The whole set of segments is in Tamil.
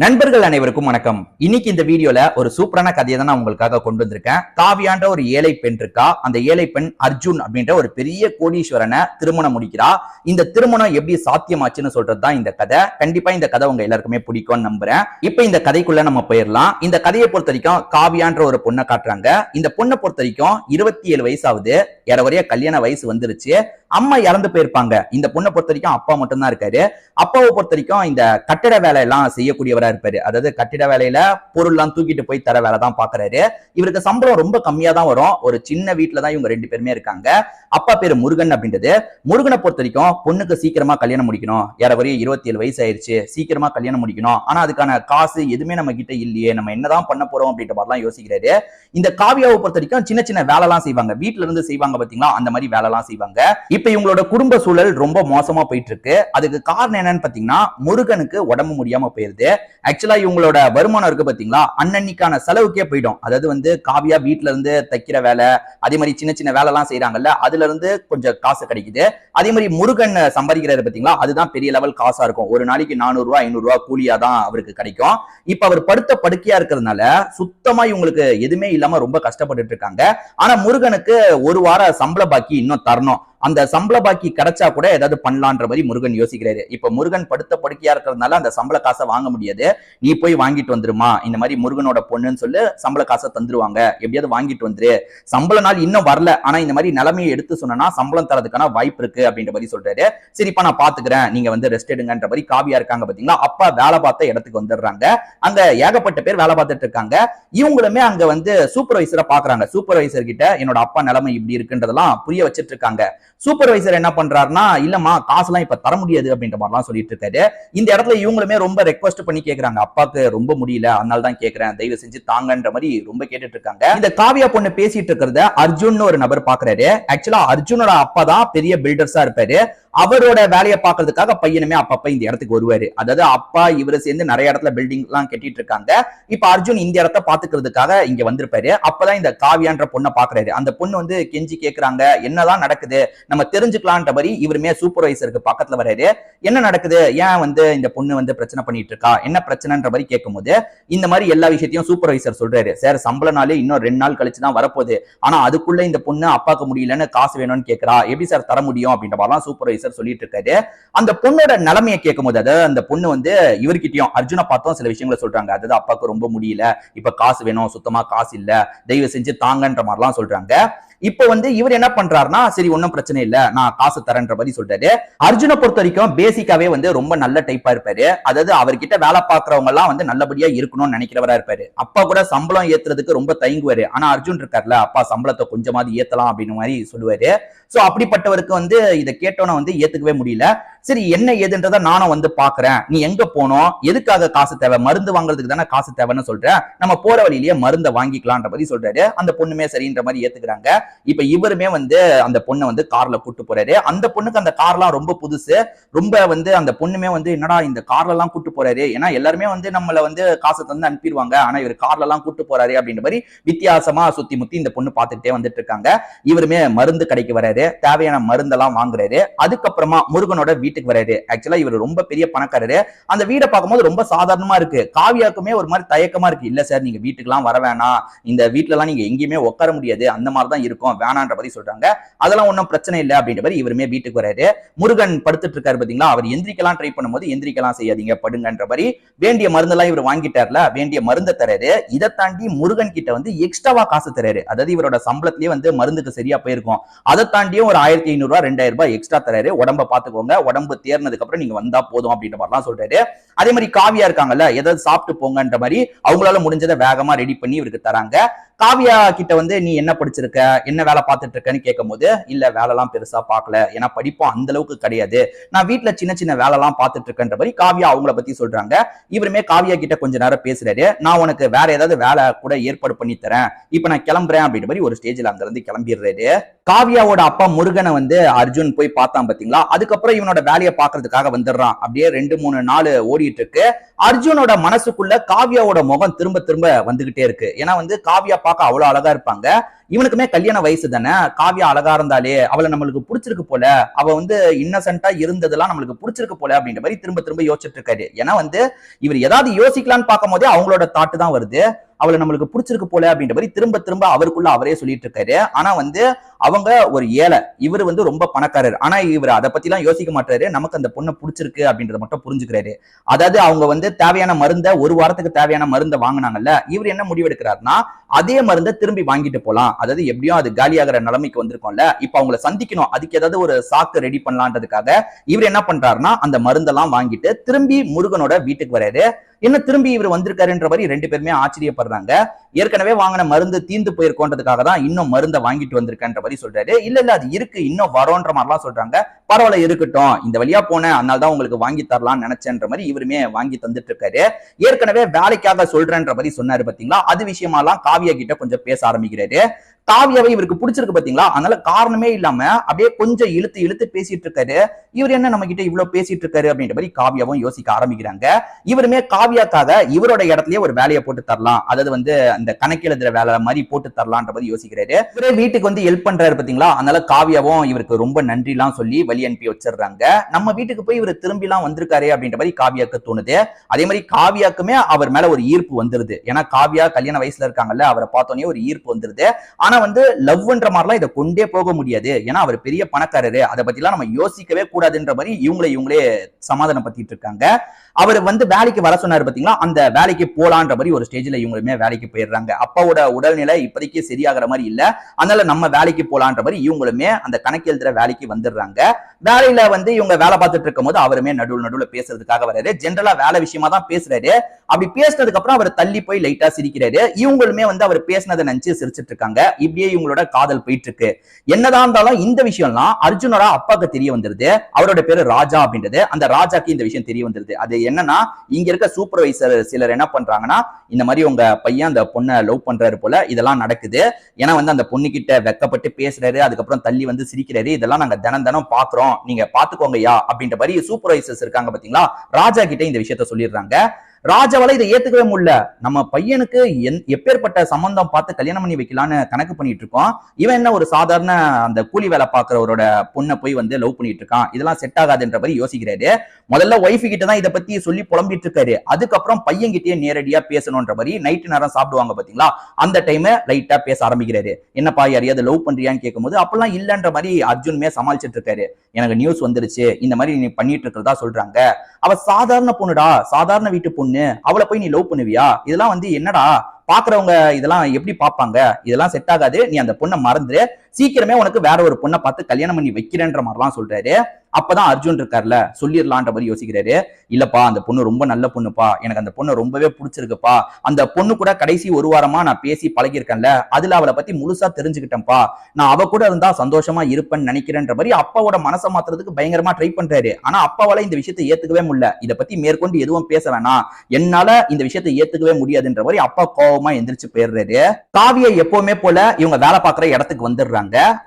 நண்பர்கள் அனைவருக்கும் வணக்கம். இன்னைக்கு இந்த வீடியோல ஒரு சூப்பரான கதையை தான் நான் உங்களுக்காக கொண்டு வந்திருக்கேன். காவியான்ற ஒரு ஏழை பெண் இருக்கா. அந்த ஏழை பெண் அர்ஜுன் அப்படின்ற ஒரு பெரிய கோடீஸ்வரனை திருமணம் முடிக்கிறா. இந்த திருமணம் எப்படி சாத்தியமாச்சுன்னு சொல்றதுதான் இந்த கதை. கண்டிப்பா இந்த கதை உங்க எல்லாருக்குமே பிடிக்கும்னு நம்புறேன். இப்ப இந்த கதைக்குள்ள நம்ம போயிடலாம். இந்த கதையை பொறுத்த வரைக்கும் காவியான்ற ஒரு பொண்ணை காட்டுறாங்க. இந்த பொண்ணை பொறுத்த வரைக்கும் 27 வயசு ஆகுது. ஏறவரைய கல்யாண வயசு வந்துருச்சு. அம்மா இறந்து போயிருப்பாங்க. இந்த பொண்ணை பொறுத்த வரைக்கும் அப்பா மட்டும்தான் இருக்காரு. அப்பாவை பொறுத்த வரைக்கும் இந்த கட்டிட வேலை எல்லாம் செய்யக்கூடியவரா இருப்பாரு. அதாவது கட்டிட வேலையில பொருள் எல்லாம் தூக்கிட்டு போய் தர வேலை தான் பாக்குறாரு. இவருக்கு சம்பளம் ரொம்ப கம்மியா தான் வரும். ஒரு சின்ன வீட்டுல தான் இவங்க 2 பேருமே இருக்காங்க. அப்பா பேரு முருகன் அப்படின்றது. முருகனை பொறுத்த வரைக்கும் பொண்ணுக்கு சீக்கிரமா கல்யாணம் முடிக்கணும். ஏறவரைய 27 வயசு ஆயிருச்சு. சீக்கிரமா கல்யாணம் முடிக்கணும். ஆனா அதுக்கான காசு எதுவுமே நம்ம கிட்ட இல்லையே, நம்ம என்னதான் பண்ண போறோம் அப்படின்ற மாதிரிலாம் யோசிக்கிறாரு. இந்த காவியாவை பொறுத்த வரைக்கும் சின்ன சின்ன வேலை எல்லாம் செய்வாங்க. வீட்டுல இருந்து செய்வாங்க பாத்தீங்களா, அந்த மாதிரி வேலை எல்லாம் செய்வாங்க. இப்ப இவங்களோட குடும்ப சூழல் ரொம்ப மோசமா போயிட்டு இருக்கு. அதுக்கு காரணம் என்னன்னு பாத்தீங்கன்னா, முருகனுக்கு உடம்பு முடியாம போயிருது. ஆக்சுவலா இவங்களோட வருமானம் இருக்கு பாத்தீங்களா, அன்னன்னைக்கான செலவுக்கே போயிடும். அதாவது காவியா வீட்டுல இருந்து தைக்கிற வேலை, அதே மாதிரி சின்ன சின்ன வேலை எல்லாம் செய்யறாங்கல்ல, அதுல இருந்து கொஞ்சம் காசு கிடைக்குது. அதே மாதிரி முருகன் சம்பாதிக்கிறாரு பாத்தீங்களா, அதுதான் பெரிய லெவல் காசா இருக்கும். ஒரு நாளைக்கு 400 ரூபாய் 500 ரூபாய் கூலியா தான் அவருக்கு கிடைக்கும். இப்ப அவர் படுத்த படுக்கையா இருக்கிறதுனால சுத்தமா இவங்களுக்கு எதுவுமே இல்லாம ரொம்ப கஷ்டப்பட்டு இருக்காங்க. ஆனா முருகனுக்கு ஒரு வார சம்பள பாக்கி இன்னும் தரணும். அந்த சம்பள பாக்கி கிடைச்சா கூட ஏதாவது பண்ணலான்ற மாதிரி முருகன் யோசிக்கிறாரு. இப்ப முருகன் படுத்த படுக்கையா இருக்கிறதுனால அந்த சம்பள காசை வாங்க முடியாது. நீ போய் வாங்கிட்டு வந்துருமா, இந்த மாதிரி முருகனோட பொண்ணுன்னு சொல்லி சம்பள காசை தந்துருவாங்க, எப்படியாவது வாங்கிட்டு வந்துரு. சம்பள நாள் இன்னும் வரல, ஆனா இந்த மாதிரி நிலைமையை எடுத்து சொன்னா சம்பளம் தரதுக்கான வாய்ப்பு இருக்கு அப்படின்ற மாதிரி சொல்றாரு. சரிப்பா நான் பாத்துக்கிறேன், நீங்க ரெஸ்ட் எடுங்கன்ற மாதிரி காவியா இருக்காங்க பாத்தீங்களா. அப்பா வேலை பார்த்த இடத்துக்கு வந்துடுறாங்க. அங்க ஏகப்பட்ட பேர் வேலை பார்த்துட்டு இருக்காங்க. இவங்களுமே அங்க சூப்பர்வைசரை பாக்குறாங்க. சூப்பர்வைசர் கிட்ட என்னோட அப்பா நிலைமை இப்படி இருக்குன்றதெல்லாம் புரிய வச்சிட்டு இருக்காங்க. சூப்பர்வைசர் என்ன பண்றாருன்னா, இல்லம்மா காசுலாம் இப்ப தர முடியாது அப்படின்ற மாதிரிலாம் சொல்லிட்டு இருக்காரு. இந்த இடத்துல இவங்களுமே ரொம்ப ரெக்வஸ்ட் பண்ணி கேக்குறாங்க, அப்பாக்கு ரொம்ப முடியல, அதனால தான் கேக்குறேன், தயவு செஞ்சு தாங்கன்ற மாதிரி ரொம்ப கேட்டுட்டு இருக்காங்க. இந்த காவியா பொண்ணு பேசிட்டு இருக்கிறத அர்ஜுன் ஒரு நபர் பாக்குறாரு. ஆக்சுவலா அர்ஜுனோட அப்பா தான் பெரிய பில்டர்ஸா இருப்பாரு. அவரோட வேலையை பார்க்கறதுக்காக பையனுமே அப்பப்ப இந்த இடத்துக்கு வருவாரு. அதாவது அப்பா இவரு சேர்ந்து நிறைய இடத்துல பில்டிங் எல்லாம் கட்டிட்டு இருக்காங்க. இப்ப அர்ஜுன் இந்த இடத்த பாத்துக்கிறதுக்காக இங்க வந்திருப்பாரு. அப்பதான் இந்த காவியான்ற பொண்ணை பாக்குறாரு. அந்த பொண்ணு கெஞ்சி கேக்குறாங்க, என்னதான் நடக்குது நம்ம தெரிஞ்சுக்கலான்ற மாதிரி இவருமே சூப்பர்வைசருக்கு பக்கத்துல வராரு. என்ன நடக்குது, ஏன் இந்த பொண்ணு பிரச்சனை பண்ணிட்டு இருக்கா, என்ன பிரச்சனைன்ற மாதிரி கேட்கும்போது இந்த மாதிரி எல்லா விஷயத்தையும் சூப்பர்வைசர் சொல்றாரு. சார் சம்பள நாளே இன்னும் 2 நாள் கழிச்சுதான் வரப்போகுது. ஆனா அதுக்குள்ள இந்த பொண்ணு அப்பாக்கு முடியலன்னு காசு வேணும்னு கேட்கிறா, எப்படி சார் தர முடியும் அப்படின்ற மாதிரி சூப்பர்வைசர் சொல்லிட்டு இருக்காரு. அந்த பொண்ணோட நிலைமையை கேட்கும் போது, அதாவது அந்த பொண்ணு இவர்கிட்டயும் அர்ஜுனை பார்த்தோம் சில விஷயங்களை சொல்றாங்க. அதாவது அப்பாக்கு ரொம்ப முடியல, இப்ப காசு வேணும், சுத்தமா காசு இல்ல, தயவு செஞ்சு தாங்கன்ற மாதிரிலாம் சொல்றாங்க. இப்ப இவர் என்ன பண்றாருன்னா, சரி ஒன்னும் பிரச்சனை இல்ல, நான் காசு தரேன்ற மாதிரி சொல்றாரு. அர்ஜுனை பொறுத்த வரைக்கும் பேசிக்காவே ரொம்ப நல்ல டைப்பா இருப்பாரு. அதாவது அவர்கிட்ட வேலை பார்க்கறவங்க எல்லாம் நல்லபடியா இருக்கணும்னு நினைக்கிறவரா இருப்பாரு. அப்பா கூட சம்பளம் ஏத்துறதுக்கு ரொம்ப தயங்குவாரு. ஆனா அர்ஜுன் இருக்காருல்ல, அப்பா சம்பளத்தை கொஞ்சமாவது ஏத்தலாம் அப்படின்னு மாதிரி சொல்லுவாரு. சோ அப்படிப்பட்டவருக்கு இதை கேட்டோன்னு ஏத்துக்கவே முடியல. சரி என்ன ஏதுன்றத நானும் பாக்குறேன், நீ எங்க போனோம், எதுக்காக காசு தேவை, மருந்து வாங்குறதுக்கு தானே காசு தேவைன்னு சொல்றேன், நம்ம போற வழியிலேயே மருந்தை வாங்கிக்கலாம்ன்ற மாதிரி சொல்றாரு. அந்த பொண்ணுமே சரின்ற மாதிரி ஏத்துக்கிறாங்க. இப்ப இவருமே அந்த பொண்ணை கார்ல கூட்டு போறாரு. அந்த பொண்ணுக்கு அந்த கார்லாம் ரொம்ப புதுசு. ரொம்ப அந்த பொண்ணுமே என்னடா இந்த கார்ல எல்லாம் கூட்டு போறாரு, ஏன்னா எல்லாருமே நம்மள காசு தந்து அனுப்பிடுவாங்க, ஆனா இவர் கார்ல எல்லாம் கூட்டு போறாரு அப்படின்ற மாதிரி வித்தியாசமா சுத்தி முத்தி இந்த பொண்ணு பார்த்துட்டே வந்துட்டு இருக்காங்க. இவருமே மருந்து கடைக்கு வராரு, தேவையான மருந்தெல்லாம் வாங்குறாரு. அதுக்கப்புறமா முருகனோட வீட்டுக்கு வராரு. ஆக்சுவலா இவர் ரொம்ப பெரிய பணக்காரரு. அந்த வீடை பார்க்கும்போது ரொம்ப சாதாரணமா இருக்கு. காவியாக்குமே ஒரு மாதிரி தயக்கமா இருக்கு. இல்ல சார் நீங்க வீட்டுக்கு எல்லாம் வர வேணாம், இந்த வீட்டுல எல்லாம் நீங்க எங்கேயுமே உட்கார முடியாது, அந்த மாதிரி தான் இருக்கும், வேணான்ற மாதிரி சொல்றாங்க. அதெல்லாம் ஒன்றும் பிரச்சனை இல்லை அப்படின்ற மாதிரி இவருமே வீட்டுக்கு வராரு. முருகன் படுத்துட்டு இருக்காரு பாத்தீங்களா, அவர் எந்திரிக்கலாம் ட்ரை பண்ணும்போது எந்திரிக்கலாம் செய்யாதீங்க, படுங்கன்ற மாதிரி வேண்டிய மருந்தெல்லாம் இவர் வாங்கிட்டார்ல, வேண்டிய மருந்தை தராரு. இதை தாண்டி முருகன் கிட்ட எக்ஸ்ட்ராவா காசு தராரு. அதாவது இவரோட சம்பளத்திலேயே மருந்துக்கு சரியா போயிருக்கும். அதை தாண்டியும் ஒரு 1500 ரூபாய் 2000 ரூபாய் எக்ஸ்ட்ரா தராரு. உடம்ப பாத்துக்கோங்க, உடம்பு தேர்னதுக்கு அப்புறம் நீங்க வந்தா போதும் அப்படின்ற மாதிரிலாம் சொல்றாரு. அதே மாதிரி காவியா இருக்காங்கல்ல, ஏதாவது சாப்பிட்டு போங்கன்ற மாதிரி அவங்களால முடிஞ்சதை வேகமா ரெடி பண்ணி இவருக்கு தராங்க. காவியா கிட்ட நீ என்ன படிச்சிருக்க, என்ன வேலை பார்த்துட்டு இருக்கன்னு கேட்கும் போது, இல்ல வேலைலாம் பெருசா பார்க்கல, ஏன்னா படிப்பும் அந்த அளவுக்கு கிடையாது, நான் வீட்டுல சின்ன சின்ன வேலைலாம் பார்த்துட்டு இருக்கன்ற மாதிரி காவியா அவங்கள பத்தி சொல்றாங்க. இவருமே காவியா கிட்ட கொஞ்ச நேரம் பேசுறாரு. நான் உனக்கு வேற ஏதாவது வேலை கூட ஏற்பாடு பண்ணி தரேன், இப்ப நான் கிளம்புறேன் அப்படின்ற மாதிரி ஒரு ஸ்டேஜ்ல அங்க இருந்து கிளம்பிடுறாரு. காவியாவோட அப்பா முருகனை அர்ஜுன் போய் பார்த்தான் பாத்தீங்களா. அதுக்கப்புறம் இவனோட வேலையை பாக்குறதுக்காக வந்துடுறான். அப்படியே 2-3 நாள் ஓடிட்டு இருக்கு. அர்ஜுனோட மனசுக்குள்ள காவியாவோட முகம் திரும்ப திரும்ப வந்துகிட்டே இருக்கு. ஏன்னா காவியா பார்க்க அவ்வளவு அழகா இருப்பாங்க. இவனுக்குமே கல்யாண வயசு தானே, காவியா அழகா இருந்தாலே அவளை நம்மளுக்கு பிடிச்சிருக்கு போல, அவ வந்து இன்னசென்ட்டா இருந்ததெல்லாம் நம்மளுக்கு பிடிச்சிருக்கு போல அப்படின்ற மாதிரி திரும்ப திரும்ப யோசிச்சுட்டு இருக்காரு. ஏன்னா வந்து இவர் ஏதாவது யோசிக்கலான்னு பார்க்கும் போதே அவங்களோட தாட்டு தான் வருது. அவளை நம்மளுக்கு பிடிச்சிருக்கு போல அப்படின்ற மாதிரி திரும்ப திரும்ப அவருக்குள்ள அவரே சொல்லிட்டு இருக்காரு. ஆனா வந்து அவங்க ஒரு ஏழை, இவர் வந்து ரொம்ப பணக்காரர். ஆனா இவர் அதை பத்தி எல்லாம் யோசிக்க மாட்டாரு. நமக்கு அந்த பொண்ணை பிடிச்சிருக்கு அப்படின்றத மட்டும் புரிஞ்சுக்கிறாரு. அதாவது அவங்க வந்து தேவையான மருந்தை, ஒரு வாரத்துக்கு தேவையான மருந்தை வாங்கினாங்கல்ல, இவர் என்ன முடிவெடுக்கிறாருன்னா அதே மருந்தை திரும்பி வாங்கிட்டு போலாம். அதாவது எப்படியும் அது காலியாகிற நிலைமைக்கு வந்திருக்கும்ல, இப்ப அவங்கள சந்திக்கணும், அதுக்கு ஏதாவது ஒரு சாக்கு ரெடி பண்ணலான்றதுக்காக இவர் என்ன பண்றாருன்னா அந்த மருந்தெல்லாம் வாங்கிட்டு திரும்பி முருகனோட வீட்டுக்கு வராரு. என்ன திரும்பி இவர் வந்திருக்காருன்ற மாதிரி ரெண்டு பேருமே ஆச்சரியப்படுறாங்க. ஏற்கனவே வாங்கின மருந்து தீந்து போயிருக்கோன்றதுக்காக தான் இன்னும் மருந்தை வாங்கிட்டு வந்திருக்கன்ற மாதிரி சொல்றாரு. இல்ல அது இருக்கு, இன்னும் வரோன்ற மாதிரிலாம் சொல்றாங்க. பரவாயில்ல இருக்கட்டும், இந்த வழியா போனேன், அதனால தான் உங்களுக்கு வாங்கி தரலாம்னு நினைச்சேன்ற மாதிரி இவருமே வாங்கி தந்துட்டு இருக்காரு. ஏற்கனவே வேலைக்காக சொல்றேன்ற மாதிரி சொன்னாரு பாத்தீங்களா, அது விஷயமாலாம் காவியா கிட்ட கொஞ்சம் பேச ஆரம்பிக்கிறாரு. காவியாவை இவருக்கு பிடிச்சிருக்கு பாத்தீங்களா, அதனால காரணமே இல்லாம அப்படியே கொஞ்சம் இழுத்து இழுத்து பேசிட்டு இருக்காரு. இவர் என்ன நம்ம கிட்ட இவ்வளவு பேசிட்டு இருக்காரு அப்படின்ற மாதிரி காவியாவும் யோசிக்க ஆரம்பிக்கிறாங்க. இவருமே காவியாக்காக இவரோட இடத்துலயே ஒரு வேலையை போட்டு தரலாம், அதாவது வந்து அந்த கணக்கு எழுதுற வேலை மாதிரி போட்டு தரலான்ற மாதிரி யோசிக்கிறாரு. இவரே வீட்டுக்கு வந்து ஹெல்ப் பண்றாரு பாத்தீங்களா, அதனால காவியாவும் இவருக்கு ரொம்ப நன்றி எல்லாம் சொல்லி வழி அனுப்பி வச்சிடுறாங்க. நம்ம வீட்டுக்கு போய் இவர் திரும்பி எல்லாம் வந்திருக்காரு அப்படின்ற மாதிரி காவியாக்கு தோணுது. அதே மாதிரி காவியாக்குமே அவர் மேல ஒரு ஈர்ப்பு வந்துருது. ஏன்னா காவியா கல்யாண வயசுல இருக்காங்கல்ல, அவரை பார்த்தோன்னே ஒரு ஈர்ப்பு வந்துருது. ஆனா வந்து லவ்ன்ற மாதிரிலாம் இதை கொண்டே போக முடியாது, ஏன்னா அவர் பெரிய பணக்காரரு, அதை பத்தி எல்லாம் நம்ம யோசிக்கவே கூடாதுன்ற மாதிரி இவங்களே சமாதானப்படுத்திட்டு இருக்காங்க. அவர் வந்து வேலைக்கு வர சொன்னாரு பாத்தீங்களா, அந்த வேலைக்கு போலான்ற மாதிரி ஒரு ஸ்டேஜ்ல இவங்களுமே வேலைக்கு போயிடுறாங்க. அப்பாவோட உடல்நிலை இப்போதைக்கு சரியாகிற மாதிரி இல்ல, அதனால நம்ம வேலைக்கு போலான்ற மாதிரி இவங்களுமே அந்த கணக்கு எழுதுற வேலைக்கு வந்துடுறாங்க. வேலையில வந்து இவங்க வேலை பார்த்துட்டு இருக்கும் போது அவருமே நடுவுல பேசுறதுக்காக வராரு. ஜென்ரலா வேலை விஷயமா தான் பேசுறாரு. அப்படி பேசினதுக்கு அப்புறம் அவர் தள்ளி போய் லைட்டா சிரிக்கிறாரு. இவங்களுமே வந்து அவர் பேசினதை நினைச்சு சிரிச்சிட்டு இருக்காங்க. இப்படியே இவங்களோட காதல் போயிட்டு இருக்கு. என்னதான் இருந்தாலும் இந்த விஷயம்லாம் அர்ஜுனோட அப்பாக்கு தெரிய வந்துருது. அவரோட பேரு ராஜா அப்படின்றது. அந்த ராஜாக்கு இந்த விஷயம் தெரிய வந்துருது. அது என்னன்னா, இங்க இருக்க சூப்பர்வைசர் சிலர் என்ன பண்றாங்கன்னா, இந்த மாதிரி உங்க பையன் அந்த பொண்ணை லவ் பண்றாரு போல, இதெல்லாம் நடக்குது. ஏன்னா வந்து அந்த பொண்ணு கிட்ட வெக்கப்பட்டு பேசுறாரு, அதுக்கப்புறம் தள்ளி வந்து சிரிக்கிறாரு, இதெல்லாம் நாங்க தினம் பாக்குறோம், நீங்க பாத்துக்கோங்கய்யா அப்படின்ற மாதிரி சூப்பர்வைசர்ஸ் இருக்காங்க பாத்தீங்களா, ராஜா கிட்ட இந்த விஷயத்த சொல்லிடுறாங்க. ராஜாவால இதை ஏத்துக்கவே முடியல. நம்ம பையனுக்கு எப்பேற்பட்ட சம்பந்தம் பார்த்து கல்யாணம் பண்ணி வைக்கலான்னு கணக்கு பண்ணிட்டு இருக்கோம், இவன் என்ன ஒரு சாதாரண அந்த கூலி வேலை பாக்குறவரோட பொண்ணை போய் வந்து லவ் பண்ணிட்டு இருக்கான், இதெல்லாம் செட் ஆகாதுன்ற மாதிரி யோசிக்கிறாரு. முதல்ல ஒய்ஃப் கிட்ட தான் இதை பத்தி சொல்லி புலம்பிட்டு இருக்காரு. அதுக்கப்புறம் பையன் கிட்டே நேரடியா பேசணும்ன்ற மாதிரி நைட்டு நேரம் சாப்பிடுவாங்க பாத்தீங்களா, அந்த டைம் லைட்டா பேச ஆரம்பிக்கிறாரு. என்னப்பா யாரையாவது லவ் பண்றியான்னு கேட்கும்போது அப்பெல்லாம் இல்லன்ற மாதிரி அர்ஜுனுமே சமாளிச்சிட்டு இருக்காரு. எனக்கு நியூஸ் வந்துருச்சு, இந்த மாதிரி நீ பண்ணிட்டு இருக்கிறதா சொல்றாங்க, அவ சாதாரண பொண்ணுடா, சாதாரண வீட்டு பொண்ணு, அவளை போய் நீ லவ் பண்ணுவியா, இதெல்லாம் வந்து என்னடா பாக்குறவங்க இதெல்லாம் எப்படி பாப்பாங்க, இதெல்லாம் செட் ஆகாது, நீ அந்த பொண்ணை மறந்துரு, சீக்கிரமே உனக்கு வேற ஒரு பொண்ணை பார்த்து கல்யாணம் பண்ணி வைக்கிறேன்ற மாதிரிலாம் சொல்றாரு. அப்பதான் அர்ஜுன் இருக்கார்ல, சொல்லிடலான்ற மாதிரி யோசிக்கிறாரு. இல்லப்பா அந்த பொண்ணு ரொம்ப நல்ல பொண்ணுப்பா, எனக்கு அந்த பொண்ணு ரொம்பவே பிடிச்சிருக்குப்பா, அந்த பொண்ணு கூட கடைசி ஒரு வாரமா நான் பேசி பழகிருக்கேன்ல, அதுல அவளை பத்தி முழுசா தெரிஞ்சுக்கிட்டேன்ப்பா, நான் அவ கூட இருந்தா சந்தோஷமா இருப்பேன்னு நினைக்கிறேன்ற மாதிரி அப்பாவோட மனசை மாத்துறதுக்கு பயங்கரமா ட்ரை பண்றாரு. ஆனா அப்பாவால இந்த விஷயத்தை ஏத்துக்கவே முடியல. இதை பத்தி மேற்கொண்டு எதுவும் பேச வேணாம், என்னால இந்த விஷயத்தை ஏத்துக்கவே முடியாதுன்ற மாதிரி அப்பா கோவமா எந்திரிச்சு போயிடுறாரு. காவியை எப்பவுமே போல இவங்க வேலை பார்க்குற இடத்துக்கு வந்துடுறாங்க.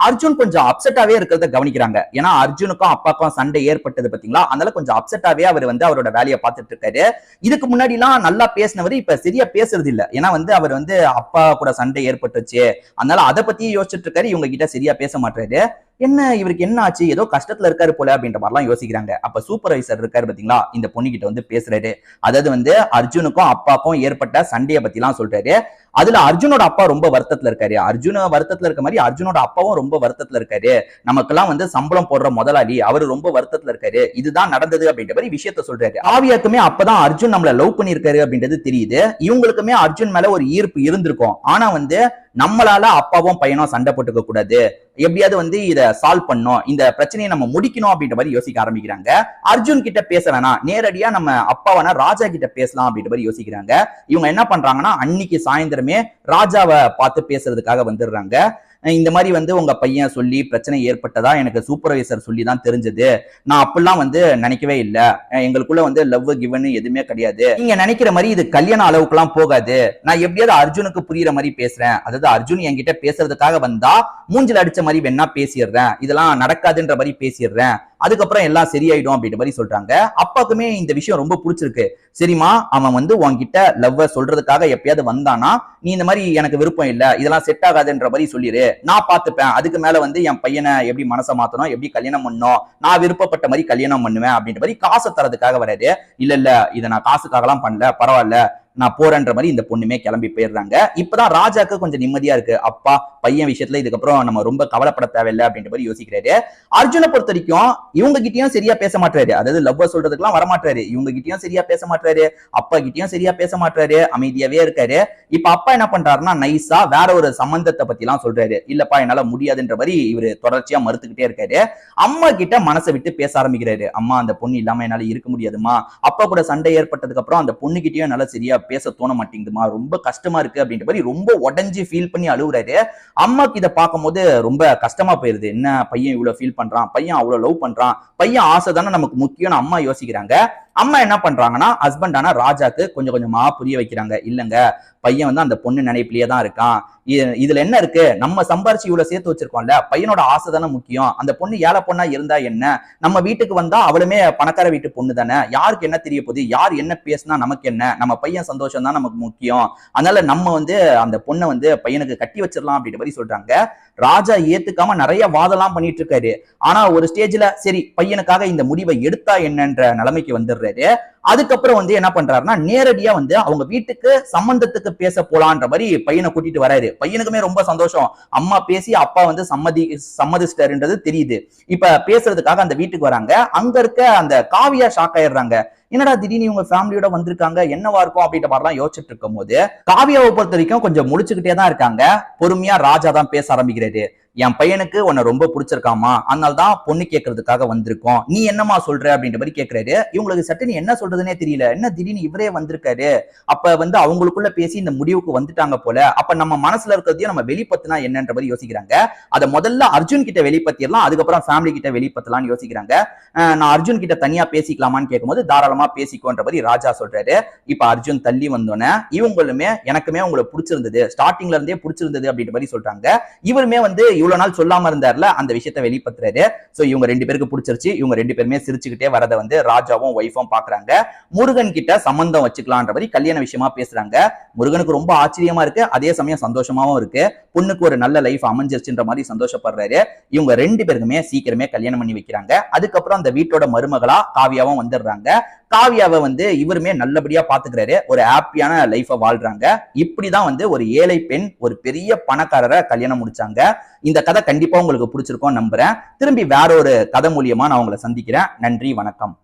அர்ஜுன் கொஞ்சம் அப்செட்டாவே இருக்கிறத கவனிக்கிறாங்க. ஏன்னா அர்ஜுனுக்கும் அப்பாக்கும் சண்டை ஏற்பட்டது பாத்தீங்களா, அதனால கொஞ்சம் அப்செட்டாவே அவர் வந்து அவரோட வேலையை பார்த்துட்டு இருக்காரு. இதுக்கு முன்னாடி எல்லாம் நல்லா பேசினவர் இப்ப சரியா பேசுறது இல்ல. ஏன்னா வந்து அவர் வந்து அப்பா கூட சண்டை ஏற்பட்டுச்சு, அதனால அதை பத்தி யோசிச்சுட்டு இருக்காரு. இவங்க கிட்ட சரியா பேச மாட்டாரு. என்ன இவருக்கு என்ன ஆச்சு, ஏதோ கஷ்டத்துல இருக்காரு போல அப்படின்ற மாதிரிலாம் யோசிக்கிறாங்க. அப்ப சூப்பர்வைசர் இருக்காரு பாத்தீங்களா, இந்த பொண்ணு கிட்ட வந்து பேசுறாரு. அதாவது வந்து அர்ஜுனுக்கும் அப்பாக்கும் ஏற்பட்ட சண்டையை பத்தி எல்லாம் சொல்றாரு. அதுல அர்ஜுனோட அப்பா ரொம்ப வருத்தத்துல இருக்காரு, அர்ஜுன வருத்தத்துல இருக்க மாதிரி அர்ஜுனோட அப்பாவும் ரொம்ப வருத்தத்துல இருக்காரு, நமக்கெல்லாம் வந்து சம்பளம் போடுற முதலாளி அவரு ரொம்ப வருத்தத்துல இருக்காரு, இதுதான் நடந்தது அப்படின்ற மாதிரி விஷயத்த சொல்றாரு. காவியாக்குமே அப்பதான் அர்ஜுன் நம்மள லவ் பண்ணிருக்காரு அப்படின்றது தெரியுது. இவங்களுக்குமே அர்ஜுன் மேல ஒரு ஈர்ப்பு இருந்திருக்கும். ஆனா வந்து நம்மளால அப்பாவும் பையனும் சண்டை போட்டுக்க கூடாது, எப்படியாவது வந்து இதை சால்வ் பண்ணணும், இந்த பிரச்சனையை நம்ம முடிக்கணும் அப்படின்ற மாதிரி யோசிக்க ஆரம்பிக்கிறாங்க. அர்ஜுன் கிட்ட பேச வேணாம், நேரடியா நம்ம அப்பாவான ராஜா கிட்ட பேசலாம் அப்படின்ற மாதிரி யோசிக்கிறாங்க. இவங்க என்ன பண்றாங்கன்னா, அன்னைக்கு சாயந்தரமே ராஜாவை பார்த்து பேசுறதுக்காக வந்துடுறாங்க. இந்த மாதிரி வந்து உங்க பையன் சொல்லி பிரச்சனை ஏற்பட்டதா எனக்கு சூப்பர்வைசர் சொல்லி தான் தெரிஞ்சது, நான் அப்படிலாம் வந்து நினைக்கவே இல்லை, எங்களுக்குள்ள வந்து லவ் கிவன் எதுவுமே கிடையாது, நீங்க நினைக்கிற மாதிரி இது கல்யாண அளவுக்கு எல்லாம் போகாது, நான் எப்படியாவது அர்ஜுனுக்கு புரியுற மாதிரி பேசுறேன், அதாவது அர்ஜுன் என்கிட்ட பேசுறதுக்காக வந்தா மூஞ்சில அடிச்ச மாதிரி வேணா பேசிடுறேன், இதெல்லாம் நடக்காதுன்ற மாதிரி பேசிடுறேன், அதுக்கப்புறம் எல்லாம் சரியாயிடும் அப்படின்ற மாதிரி சொல்றாங்க. அப்பாக்குமே இந்த விஷயம் ரொம்ப பிடிச்சிருக்கு. சரிமா, அவன் வந்து உன்கிட்ட லவ்வ சொல்றதுக்காக எப்பயாவது வந்தானா, நீ இந்த மாதிரி எனக்கு விருப்பம் இல்ல, இதெல்லாம் செட் ஆகாதுன்ற மாதிரி சொல்லிரு, நான் பாத்துப்பேன். அதுக்கு மேல வந்து என் பையனை எப்படி மனசை மாத்தணும், எப்படி கல்யாணம் பண்ணணும், நான் விருப்பப்பட்ட மாதிரி கல்யாணம் பண்ணுவேன் அப்படின்ற மாதிரி காசை தரதுக்காக வராது. இல்ல இதை நான் காசுக்காக எல்லாம் பண்ணல, பரவாயில்ல நான் போறேன்ற மாதிரி இந்த பொண்ணுமே கிளம்பி போயிடுறாங்க. இப்பதான் ராஜாக்கு கொஞ்சம் நிம்மதியா இருக்கு. அப்பா பையன் விஷயத்துல இதுக்கப்புறம் நம்ம ரொம்ப கவலைப்பட தேவையில்லை அப்படின்ற மாதிரி யோசிக்கிறாரு. அர்ஜுனை பொறுத்த வரைக்கும் இவங்க கிட்டயும் சரியா பேச மாட்டாரு. அதாவது லவ் சொல்றதுக்கெல்லாம் வரமாட்டாரு. இவங்க கிட்டயும் சரியா பேச மாட்டாரு, அப்பா கிட்டயும் சரியா பேச மாட்டாரு, அமைதியாவே இருக்காரு. இப்ப அப்பா என்ன பண்றாருன்னா நைஸா வேற ஒரு சம்பந்தத்தை பத்தி எல்லாம் சொல்றாரு. இல்லப்பா என்னால முடியாதுன்ற மாதிரி இவரு தொடர்ச்சியா மறுத்துக்கிட்டே இருக்காரு. அம்மா கிட்ட மனசை விட்டு பேச ஆரம்பிக்கிறாரு. அம்மா அந்த பொண்ணு இல்லாம என்னால இருக்க முடியாதுமா, அப்பா கூட சண்டை ஏற்பட்டதுக்கு அப்புறம் அந்த பொண்ணு கிட்டயும் என்னால சரியா பேச தோண மாட்டேங்குதுமா, ரொம்ப கஷ்டமா இருக்கு அப்படின்ற மாதிரி ரொம்ப உடஞ்சி ஃபீல் பண்ணி அழுகுறாரு. அம்மாக்கு இதை பார்க்கும்போது ரொம்ப கஷ்டமா போயிருது. என்ன பையன் இவ்வளவு ஃபீல் பண்றான், பையன் அவ்வளவு லவ் பண்றான், பையன் ஆசை தானே நமக்கு முக்கியம்னு அம்மா யோசிக்கிறாங்க. அம்மா என்ன பண்றாங்கன்னா ஹஸ்பண்டான ராஜாக்கு கொஞ்சம் கொஞ்சமா புரிய வைக்கிறாங்க. இல்லங்க, பையன் வந்து அந்த பொண்ணு நினைப்பிலேயே தான் இருக்கான். இதுல என்ன இருக்கு, நம்ம சம்பாரிச்சு இவ்வளவு சேர்த்து வச்சிருக்கோம்ல, பையனோட ஆசை தானே முக்கியம். அந்த பொண்ணு ஏழை பொண்ணா இருந்தா என்ன, நம்ம வீட்டுக்கு வந்தா அவளுமே பணக்கார வீட்டு பொண்ணு தானே, யாருக்கு என்ன தெரிய போகுது, யார் என்ன பேசினா நமக்கு என்ன, நம்ம பையன் சந்தோஷம் தான் நமக்கு முக்கியம். அதனால நம்ம வந்து அந்த பொண்ணை வந்து பையனுக்கு கட்டி வச்சிடலாம் அப்படின்ற மாதிரி சொல்றாங்க. ராஜா ஏத்துக்காம நிறைய வாதம்லாம் பண்ணிட்டு இருக்காரு. ஆனா ஒரு ஸ்டேஜ்ல சரி பையனுக்காக இந்த முடிவை எடுத்தா என்னன்ற நிலைமைக்கு வந்துடுறாரு. அதுக்கப்புறம் வந்து என்ன பண்றாருன்னா நேரடியா வந்து அவங்க வீட்டுக்கு சம்பந்தத்துக்கு பேச போலான்ற மாதிரி பையனை கூட்டிட்டு வராரு. பையனுக்குமே ரொம்ப சந்தோஷம். அம்மா பேசி அப்பா வந்து சம்மதிச்சிட்டாருன்றது தெரியுது. இப்ப பேசுறதுக்காக அந்த வீட்டுக்கு வராங்க. அங்க இருக்க அந்த காவியா ஷாக் ஆயிடுறாங்க. என்னடா திடீர்னு இவங்க ஃபேமிலியோட வந்திருக்காங்க, என்னவா இருக்கும் அப்படின்ற மாதிரிலாம் யோசிச்சுட்டு இருக்கும் போது காவியாவை பொறுத்த வரைக்கும் கொஞ்சம் முடிச்சுக்கிட்டே தான் இருக்காங்க. பொறுமையா ராஜா தான் பேச ஆரம்பிக்கிறாரு. என் பையனுக்கு உன்னை ரொம்ப பிடிச்சிருக்காமா, அதனால்தான் பொண்ணு கேட்கறதுக்காக வந்திருக்கோம், நீ என்னமா சொல்ற அப்படின்ற மாதிரி கேட்கிறாரு. இவங்களுக்கு சட்டுன்னு என்ன சொல்றதுன்னே தெரியல. என்ன திடீர்னு இவரே வந்திருக்காரு, அப்ப வந்து அவங்களுக்குள்ள பேசி இந்த முடிவுக்கு வந்துட்டாங்க போல, அப்ப நம்ம மனசுல இருக்கிறதையும் நம்ம வெளிப்பத்தினா என்னன்ற மாதிரி யோசிக்கிறாங்க. அதை முதல்ல அர்ஜுன் கிட்ட வெளிப்பத்திடலாம், அதுக்கப்புறம் ஃபேமிலி கிட்ட வெளிப்பத்தலாம்னு யோசிக்கிறாங்க. நான் அர்ஜுன் கிட்ட தனியா பேசிக்கலாமான்னு கேட்கும்போது தாராளமா பேசிக்கோன்ற மாதிரி ராஜா சொல்றாரு. இப்ப அர்ஜுன் தள்ளி வந்தோன்னே இவங்களுமே எனக்குமே உங்களை பிடிச்சிருந்தது, ஸ்டார்டிங்ல இருந்தே பிடிச்சிருந்தது அப்படின்ற மாதிரி சொல்றாங்க. இவருமே வந்து இவ்வளவு நாள் சொல்லாம இருந்தார்ல அந்த விஷயத்தை வெளிப்படுத்துறாரு. சோ இவங்க ரெண்டு பேருக்கு பிடிச்சிருச்சு. இவங்க ரெண்டு பேருமே சிரிச்சுக்கிட்டே வரதை வந்து ராஜாவும் ஒய்ஃபும் பாக்குறாங்க. முருகன் கிட்ட சம்பந்தம் வச்சுக்கலான்ற மாதிரி கல்யாண விஷயமா பேசுறாங்க. முருகனுக்கு ரொம்ப ஆச்சரியமா இருக்கு, அதே சமயம் சந்தோஷமாவும் இருக்கு. பொண்ணுக்கு ஒரு நல்ல லைஃப் அமைஞ்சிருச்சுன்ற மாதிரி சந்தோஷப்படுறாரு. இவங்க ரெண்டு பேருக்குமே சீக்கிரமே கல்யாணம் பண்ணி வைக்கிறாங்க. அதுக்கப்புறம் அந்த வீட்டோட மருமகளா காவியாவும் வந்துடுறாங்க. காவியாவை வந்து இவருமே நல்லபடியா பாத்துக்கிறாரு. ஒரு ஹாப்பியான லைஃப வாழ்றாங்க. இப்படிதான் வந்து ஒரு ஏழை பெண் ஒரு பெரிய பணக்காரரை கல்யாணம் முடிச்சாங்க. இந்த கதை கண்டிப்பா உங்களுக்கு பிடிச்சிருக்கும் நம்புறேன். திரும்பி வேற ஒரு கதை மூலியமா நான் உங்களை சந்திக்கிறேன். நன்றி, வணக்கம்.